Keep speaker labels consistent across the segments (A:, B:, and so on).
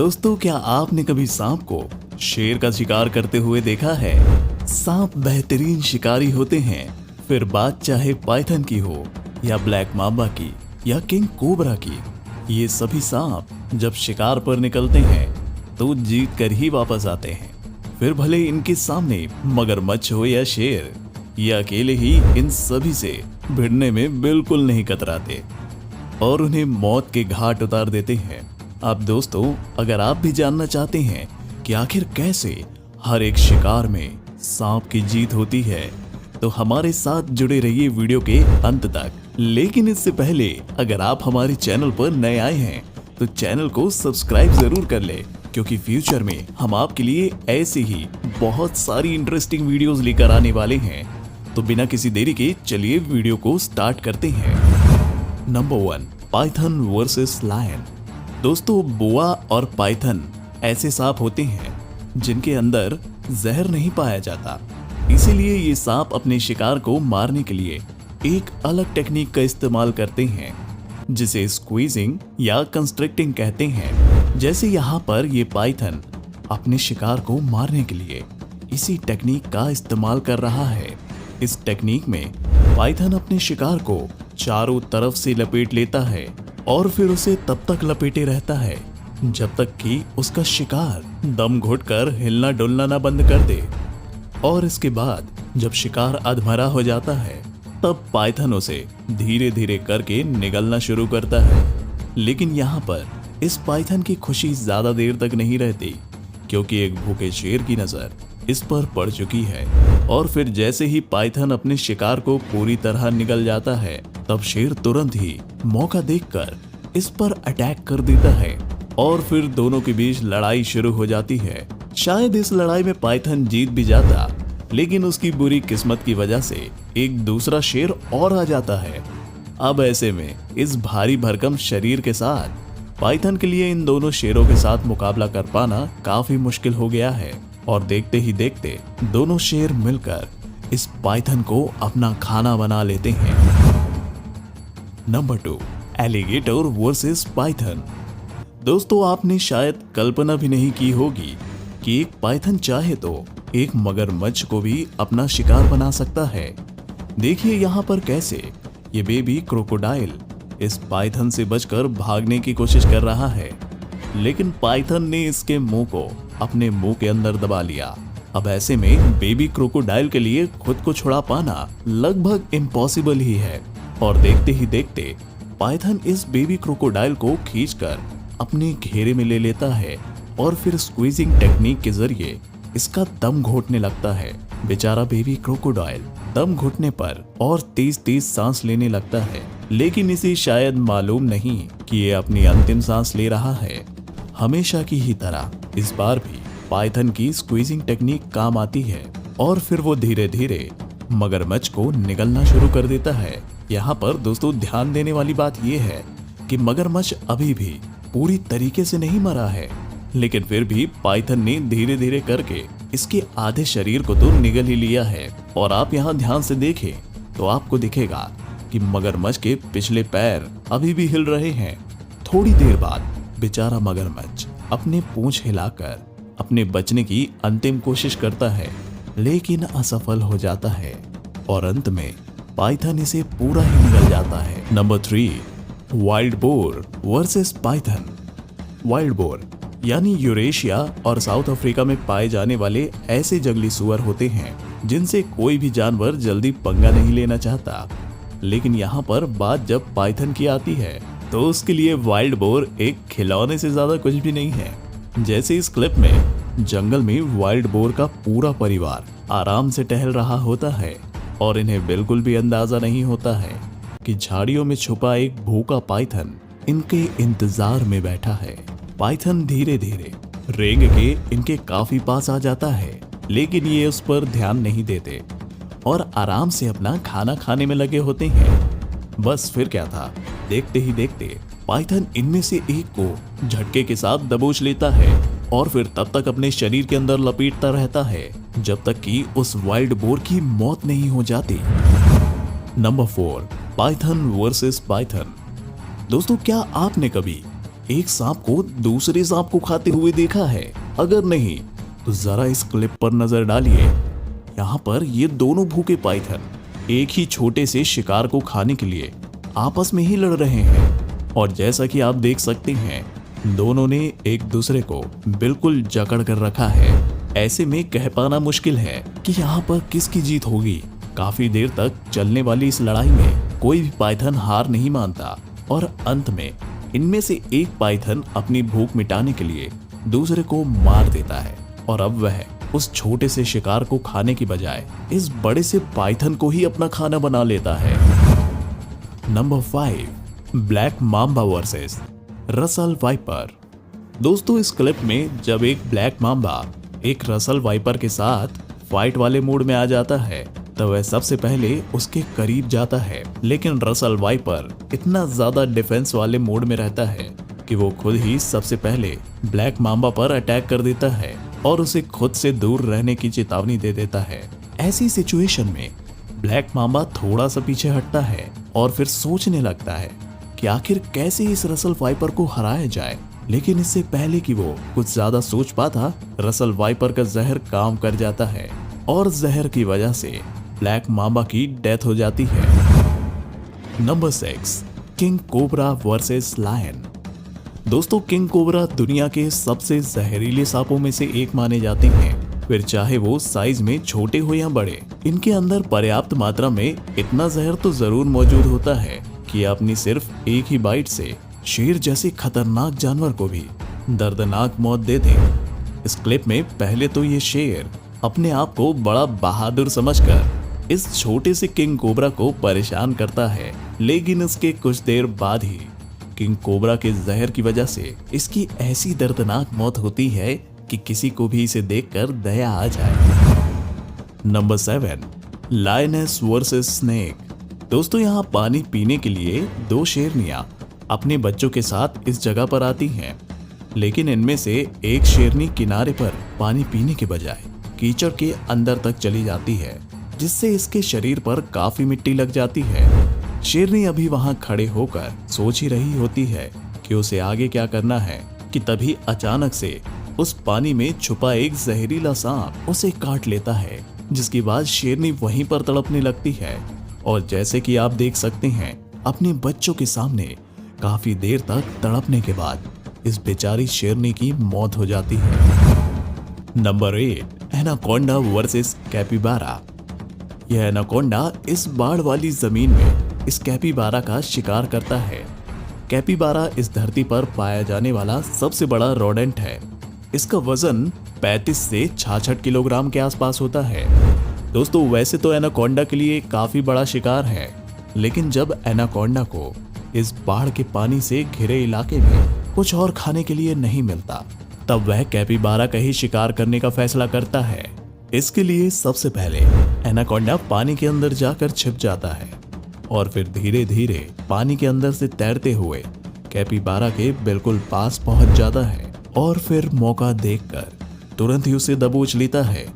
A: दोस्तों, क्या आपने कभी सांप को शेर का शिकार करते हुए देखा है? सांप बेहतरीन शिकारी होते हैं, फिर बात चाहे पाइथन की हो या ब्लैक माम्बा की या किंग कोबरा की। ये सभी सांप जब शिकार पर निकलते हैं तो जीत कर ही वापस आते हैं। फिर भले इनके सामने मगरमच्छ हो या शेर, ये अकेले ही इन सभी से भिड़ने में बिल्कुल नहीं कतराते और उन्हें मौत के घाट उतार देते हैं। अब दोस्तों, अगर आप भी जानना चाहते हैं कि आखिर कैसे हर एक शिकार में सांप की जीत होती है, तो हमारे साथ जुड़े रहिए वीडियो के अंत तक। लेकिन इससे पहले अगर आप हमारे चैनल पर नए आए हैं तो चैनल को सब्सक्राइब जरूर कर ले, क्योंकि फ्यूचर में हम आपके लिए ऐसे ही बहुत सारी इंटरेस्टिंग वीडियोस लेकर आने वाले हैं। तो बिना किसी देरी के चलिए वीडियो को स्टार्ट करते हैं। Number 1, python versus lion. दोस्तों, बोआ और पाइथन ऐसे सांप होते हैं जिनके अंदर जहर नहीं पाया जाता, इसीलिए ये सांप अपने शिकार को मारने के लिए एक अलग टेक्निक का इस्तेमाल करते हैं, जिसे स्क्वीजिंग या कंस्ट्रिक्टिंग कहते हैं। जैसे यहाँ पर ये पाइथन अपने शिकार को मारने के लिए इसी टेक्निक का इस्तेमाल कर रहा है। इस टेक्निक में पाइथन अपने शिकार को चारों तरफ से लपेट लेता है और फिर उसे तब तक लपेटे रहता है जब तक कि उसका शिकार दम घुटकर हिलना डुलना ना बंद कर दे। और इसके बाद जब शिकार अधमरा हो जाता है तब पाइथन उसे धीरे धीरे करके निगलना शुरू करता है। लेकिन यहाँ पर इस पाइथन की खुशी ज्यादा देर तक नहीं रहती, क्योंकि एक भूखे शेर की नजर इस पर पड़ चुकी है। और फिर जैसे ही पाइथन अपने शिकार को पूरी तरह निगल जाता है, तब शेर तुरंत ही मौका देखकर इस पर अटैक कर देता है और फिर दोनों के बीच लड़ाई शुरू हो जाती है। शायद इस लड़ाई में पाइथन जीत भी जाता, लेकिन उसकी बुरी किस्मत की वजह से एक दूसरा शेर और आ जाता है। अब ऐसे में इस भारी भरकम शरीर के साथ पाइथन के लिए इन दोनों शेरों के साथ मुकाबला कर पाना काफी मुश्किल हो गया है। और देखते ही देखते दोनों शेर मिलकर इस पाइथन को अपना खाना बना लेते हैं। Number 2, alligator versus Python. दोस्तों, आपने शायद कल्पना भी नहीं की होगी कि एक पाइथन चाहे तो एक मगरमच्छ को भी अपना शिकार बना सकता है। देखिए यहाँ पर कैसे ये बेबी क्रोकोडाइल इस पाइथन से बचकर भागने की कोशिश कर रहा है, लेकिन पाइथन ने इसके मुंह को अपने मुंह के अंदर दबा लिया। अब ऐसे में बेबी क्रोकोडाइल के लिए खुद को छुड़ा पाना लगभग इम्पॉसिबल ही है। और देखते ही देखते पाइथन इस बेबी क्रोकोडाइल को खींचकर अपने घेरे में ले लेता है और फिर स्क्वीजिंग टेक्निक के जरिए इसका दम घोटने लगता है। बेचारा बेबी क्रोकोडाइल दम घुटने पर और तेज तेज सांस लेने लगता है, लेकिन इसे शायद मालूम नहीं कि ये अपनी अंतिम सांस ले रहा है। हमेशा की ही तरह इस बार भी पाइथन की स्क्वीजिंग टेक्निक काम आती है और फिर वो धीरे धीरे मगरमच्छ को निगलना शुरू कर देता है। यहाँ पर दोस्तों, ध्यान देने वाली बात यह है कि मगरमच्छ अभी भी पूरी तरीके से नहीं मरा है, लेकिन फिर भी पाइथन ने धीरे धीरे करके इसके आधे शरीर को तो निगल ही लिया है। और आप यहाँ ध्यान से देखें तो आपको दिखेगा कि मगरमच्छ के पिछले पैर अभी भी हिल रहे हैं। थोड़ी देर बाद बेचारा मगरमच्छ अपने पूंछ हिलाकर अपने बचने की अंतिम कोशिश करता है, लेकिन असफल हो जाता है और अंत में पाइथन इसे पूरा ही निगल जाता है। Number 3, wild boar versus Python. Wild boar यानी यूरेशिया और साउथ अफ्रीका में पाए जाने वाले ऐसे जंगली सुअर होते हैं जिनसे कोई भी जानवर जल्दी पंगा नहीं लेना चाहता। लेकिन यहाँ पर बात जब पाइथन की आती है तो उसके लिए वाइल्ड बोर एक खिलौने से ज्यादा कुछ भी नहीं है। जैसे इस क्लिप में जंगल में वाइल्ड बोर का पूरा परिवार आराम से टहल रहा होता है और इन्हें बिल्कुल भी अंदाजा नहीं होता है कि झाड़ियों में छुपा एक भूखा पाइथन इनके इंतजार में बैठा है। पाइथन धीरे धीरे रेंग के इनके काफी पास आ जाता है, लेकिन ये उस पर ध्यान नहीं देते और आराम से अपना खाना खाने में लगे होते हैं। बस फिर क्या था, देखते ही देखते पाइथन इनमें से एक को झटके के साथ दबोच लेता है और फिर तब तक अपने शरीर के अंदर लपेटता रहता है जब तक कि उस वाइल्ड बोर की मौत नहीं हो जाती। Number 4, Python versus Python. दोस्तों, क्या आपने कभी एक सांप को दूसरे सांप को खाते हुए देखा है? अगर नहीं तो जरा इस क्लिप पर नजर डालिए। यहाँ पर ये दोनों भूखे पाइथन एक ही छोटे से शिकार को खाने के लिए आपस में ही लड़ रहे हैं और जैसा कि आप देख सकते हैं दोनों ने एक दूसरे को बिल्कुल जकड़ कर रखा है। ऐसे में कह पाना मुश्किल है कि यहाँ पर किसकी जीत होगी। काफी देर तक चलने वाली इस लड़ाई में कोई भी पाइथन हार नहीं मानता और अंत में इनमें से एक पाइथन अपनी भूख मिटाने के लिए दूसरे को मार देता है और अब वह उस छोटे से शिकार को खाने की बजाय इस बड़े से पाइथन को ही अपना खाना बना लेता है। Number 5, black mamba versus Russell viper. दोस्तों इस क्लिप में जब एक ब्लैक माम्बा एक रसल वाइपर के साथ फाइट वाले मूड में आ जाता है तो वह सबसे पहले उसके करीब जाता है, लेकिन रसल वाइपर इतना ज्यादा डिफेंस वाले मूड में रहता है कि वो खुद ही सबसे पहले ब्लैक माम्बा पर अटैक कर देता है और उसे खुद से दूर रहने की चेतावनी दे देता है। ऐसी सिचुएशन में ब्लैक माम्बा थोड़ा सा पीछे हटता है और फिर सोचने लगता है कि आखिर कैसे इस रसल वाइपर को हराया जाए, लेकिन इससे पहले कि वो कुछ ज्यादा सोच पाता रसल वाइपर का जहर काम कर जाता है और जहर की वजह से ब्लैक माम्बा की डेथ हो जाती है। Number 6, king cobra versus lion. दोस्तों किंग कोबरा दुनिया के सबसे जहरीले सांपों में से एक माने जाते हैं, फिर चाहे वो साइज में छोटे हो या बड़े। इनके अंदर पर्याप्त मात्रा में इतना जहर तो जरूर मौजूद होता है कि अपनी सिर्फ एक ही बाइट से शेर जैसे खतरनाक जानवर को भी दर्दनाक मौत दे दे। इस क्लिप में पहले तो ये शेर अपने आप को बड़ा बहादुर समझकर इस छोटे से किंग कोबरा को परेशान करता है, लेकिन इसके कुछ देर बाद ही किंग कोबरा के जहर की वजह से इसकी ऐसी दर्दनाक मौत होती है कि किसी को भी इसे देखकर दया आ जाए। Number 7, lioness versus snake. दोस्तों यहाँ पानी पीने के लिए दो शेरनियां अपने बच्चों के साथ इस जगह पर आती हैं, लेकिन इनमें से एक शेरनी किनारे पर पानी पीने के बजाय कीचड़ के अंदर तक चली जाती है, जिससे इसके शरीर पर काफी मिट्टी लग जाती है। शेरनी अभी वहां खड़े होकर सोच ही रही होती है कि उसे आगे क्या करना है कि तभी अचानक से उस पानी में छुपा एक जहरीला सांप उसे काट लेता है, जिसके बाद शेरनी वहीं पर तड़पने लगती है और जैसे कि आप देख सकते हैं अपने बच्चों के सामने काफी देर तक तड़पने के बाद इस बेचारी शेरनी की मौत हो जाती है। Number 8, anaconda versus capybara. यह एनाकोंडा इस बाढ़ वाली जमीन में इस कैपिबारा का शिकार करता है। कैपिबारा इस धरती पर पाया जाने वाला सबसे बड़ा रोडेंट है। इसका वजन 35 से 66 किलोग्राम के आसपास होता है। दोस्तों वैसे तो एनाकोंडा के लिए काफी बड़ा शिकार है, लेकिन जब एनाकोंडा को इस बाढ़ के पानी से घिरे इलाके में कुछ और खाने के लिए नहीं मिलता, तब वह कैपिबारा का ही शिकार करने का फैसला करता है। इसके लिए सबसे पहले एनाकोंडा पानी के अंदर जाकर छिप जाता है और फिर धीरे धीरे पानी के अंदर से तैरते हुए कैपिबारा के बिल्कुल पास पहुंच जाता है और फिर मौका देखकर तुरंत ही उसे दबोच लेता है।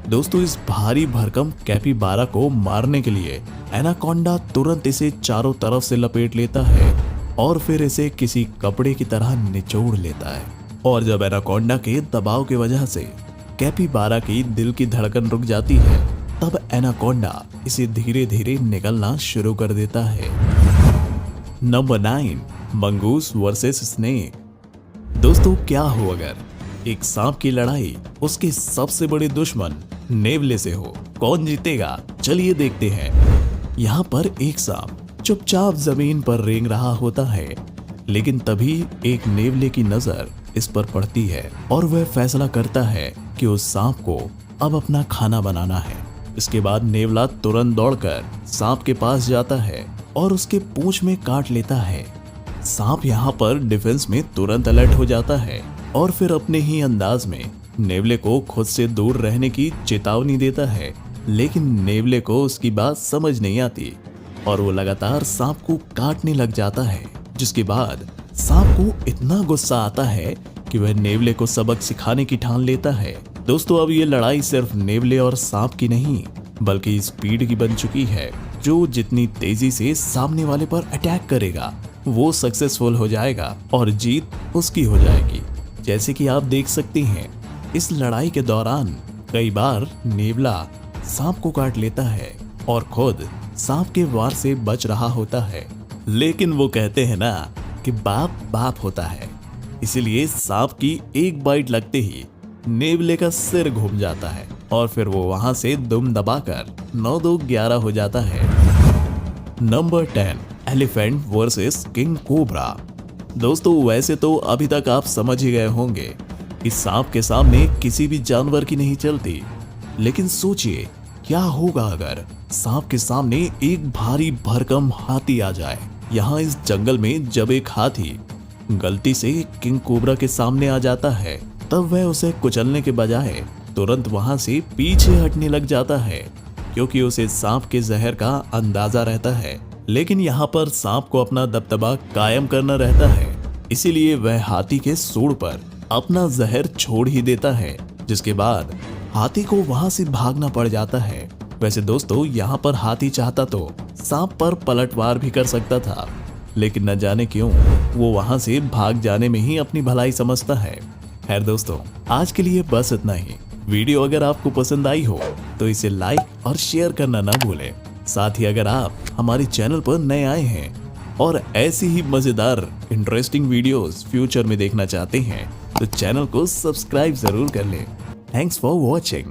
A: दोस्तों इस भारी भरकम कैपिबारा को मारने के लिए एनाकोंडा तुरंत इसे चारों तरफ से लपेट लेता है और फिर इसे किसी कपड़े की तरह निचोड़ लेता है। और जब एनाकोंडा के दबाव की वजह से कैपिबारा की दिल की धड़कन रुक जाती है, तब एनाकोंडा इसे धीरे धीरे निगलना शुरू कर देता है। Number 9, mongoose versus snake. दोस्तों क्या हो अगर एक सांप की लड़ाई उसके सबसे बड़े दुश्मन नेवले से हो? कौन जीतेगा चलिए देखते हैं। यहाँ पर एक सांप चुपचाप जमीन पर रेंग रहा होता है, लेकिन तभी एक नेवले की नजर इस पर पड़ती है और वह फैसला करता है कि उस सांप को अब अपना खाना बनाना है। इसके बाद नेवला तुरंत दौड़कर सांप के पास जाता है और उसके पूंछ में काट लेता है। सांप यहाँ पर डिफेंस में तुरंत अलर्ट हो जाता है और फिर अपने ही अंदाज में नेवले को खुद से दूर रहने की चेतावनी देता है, लेकिन नेवले को उसकी बात समझ नहीं आती और वो लगातार सांप को काटने लग जाता है, जिसके बाद सांप को इतना गुस्सा आता है कि वह नेवले को सबक सिखाने की ठान लेता है। दोस्तों अब ये लड़ाई सिर्फ नेवले और सांप की नहीं बल्कि स्पीड की बन चुकी है, जो जितनी तेजी से सामने वाले पर अटैक करेगा वो सक्सेसफुल हो जाएगा और जीत उसकी हो जाएगी। जैसे कि आप देख सकते हैं, इस लड़ाई के दौरान कई बार नेवला सांप को काट लेता है और खुद सांप के वार से बच रहा होता है। लेकिन वो कहते हैं ना कि बाप बाप होता है, इसीलिए सांप की एक बाइट लगते ही नेवले का सिर घूम जाता है और फिर वो वहां से दुम दबाकर 9-2-11 हो जाता है। Number 10, elephant versus king cobra. दोस्तों, वैसे तो अभी तक आप समझ ही गए होंगे कि सांप के सामने किसी भी जानवर की नहीं चलती, लेकिन सोचिए क्या होगा अगर सांप के सामने एक भारी भरकम हाथी आ जाए। यहाँ इस जंगल में जब एक हाथी गलती से किंग कोबरा के सामने आ जाता है, तब वह उसे कुचलने के बजाय तुरंत वहां से पीछे हटने लग जाता है, क्योंकि उसे सांप के जहर का अंदाजा रहता है। लेकिन यहाँ पर सांप को अपना दबदबा कायम करना रहता है, इसीलिए वह हाथी के सूंड पर अपना जहर छोड़ ही देता है, जिसके बाद हाथी को वहां से भागना पड़ जाता है। वैसे दोस्तों, यहाँ पर हाथी चाहता तो सांप पर पलटवार भी कर सकता था, लेकिन न जाने क्यों वो वहां से भाग जाने में ही अपनी भलाई समझता है। खैर दोस्तों, आज के लिए बस इतना ही। वीडियो अगर आपको पसंद आई हो तो इसे लाइक और शेयर करना ना भूलें। साथ ही अगर आप हमारे चैनल पर नए आए हैं और ऐसी ही मजेदार इंटरेस्टिंग वीडियोस फ्यूचर में देखना चाहते हैं तो चैनल को सब्सक्राइब जरूर कर लें। Thanks for watching.